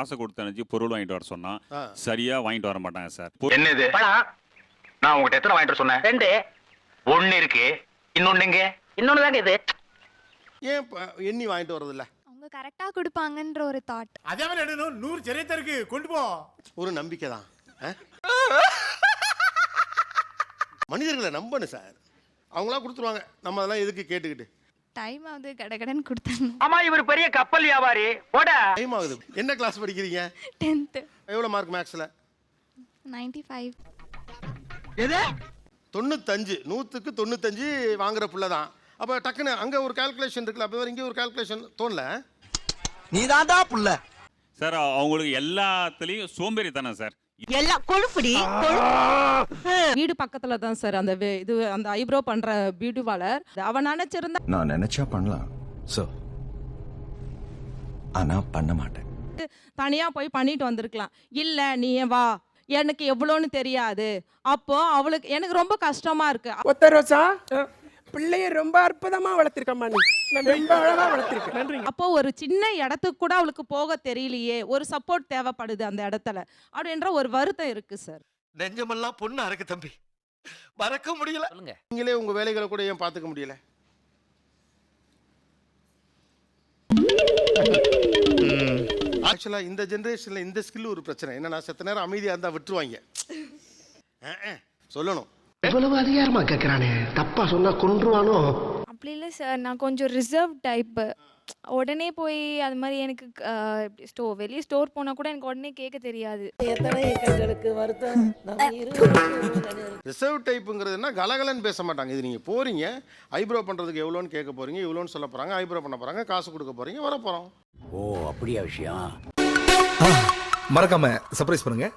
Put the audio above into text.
காசை கொடுத்து அனுப்பிச்சு பொருள் வாங்கிட்டு வர சொன்னா சரியா வாங்கிட்டு வர மாட்டாங்க சார். என்னது நான் உங்ககிட்ட எத்தனை வாங்கிட்டு சொன்னேன்? 2. 1 இருக்கு, இன்னொன்னு எங்க? இன்னொன்னு தாங்க இது. ஏன் எண்ணி வாங்கிட்டு வரது இல்ல? அவங்க கரெக்டா கொடுப்பாங்கன்ற ஒரு தாட். அதே மாதிரி எடுக்கணும். 100 சரியா இருக்கு, கொண்டு போ. ஒரு நம்பிக்கை தான். மனிதர்களை நம்பணும் சார். அவங்களா கொடுத்துருவாங்க, நம்ம அதெல்லாம் எதுக்கு கேட்டுக்கிட்டு. டைம் ஆகுது, கடகடன் கொடுத்தாங்க. ஆமா, இவர் பெரிய கப்பல் வியாபாரி. போட டைம் ஆகுது. என்ன கிளாஸ் படிக்கிறீங்க? 10th. எவ்வளவு மார்க் மேக்ஸ்ல? 95. எது? 95. 100க்கு 95 வாங்குற புள்ள தான். அப்ப டக்குன்னு அங்க ஒரு கால்குலேஷன் இருக்குல்ல, அப்ப இங்க ஒரு கால்குலேஷன் தோணல. நீதான்டா புள்ள சார். அவங்களுக்கு எல்லாத்துலயும் சோம்பேறி தானே சார். எல்லாம் கொழுப்புடி. வீடு பக்கத்துல தான் சார் அந்த இது அந்த ஐப்ரோ பண்ற பியூட்டி பார்லர். அவன் நினைச்சிருந்தா நான் நினைச்சா பண்ணலாம் சார், ஆனா பண்ண மாட்டேன். தனியா போய் பண்ணிட்டு வந்திருக்கலாம். இல்ல நீ வா, எனக்கு எவ்வளோன்னு தெரியாது. அப்போ அவளுக்கு எனக்கு ரொம்ப கஷ்டமா இருக்கு. ஒத்த ரோசா பிள்ளைய ரொம்ப அற்புதமா வளர்த்திருக்கம்மா, நீ ரொம்ப அழகா வளர்த்திருக்க. நன்றி. அப்போ ஒரு சின்ன இடத்துக்கு கூட அவளுக்கு போக தெரியலையே, ஒரு சப்போர்ட் தேவைப்படுது அந்த இடத்துல அப்படின்ற ஒரு வருத்தம் இருக்கு சார். நெஞ்சமெல்லாம் பொண்ணா இருக்கு தம்பி, மறக்க முடியல. நீங்களே உங்க வேலைகளை கூட ஏன் பாத்துக்க முடியல? ஆக்சுவலா இந்த ஜெனரேஷன்ல இந்த ஸ்கில் ஒரு பிரச்சனை என்னன்னா, செத்த நேரம் அமைதியா இருந்தா விட்டுருவாங்க. சொல்லணும். இவ்வளவு அதிகாரமா கேக்குறானே, தப்பா சொன்னா கொன்றுவானோ. அப்படி இல்லை சார், நான் கொஞ்சம் ரிசர்வ் டைப்பு. உடனே போய் அது மாதிரி எனக்கு வெளியே ஸ்டோர் போனால் கூட எனக்கு உடனே கேட்க தெரியாது. ரிசர்வ் டைப்புங்கிறதுனா கலகலன்னு பேச மாட்டாங்க. இது நீங்கள் போகிறீங்க, ஐப்ரோ பண்ணுறதுக்கு எவ்வளோன்னு கேட்க போகிறீங்க, இவ்வளோன்னு சொல்ல போகிறாங்க, ஐப்ரோ பண்ண போகிறாங்க, காசு கொடுக்க போகிறீங்க, வர போகிறோம். ஓ அப்படியா விஷயம். மறக்காம சர்ப்ரைஸ் பண்ணுங்க.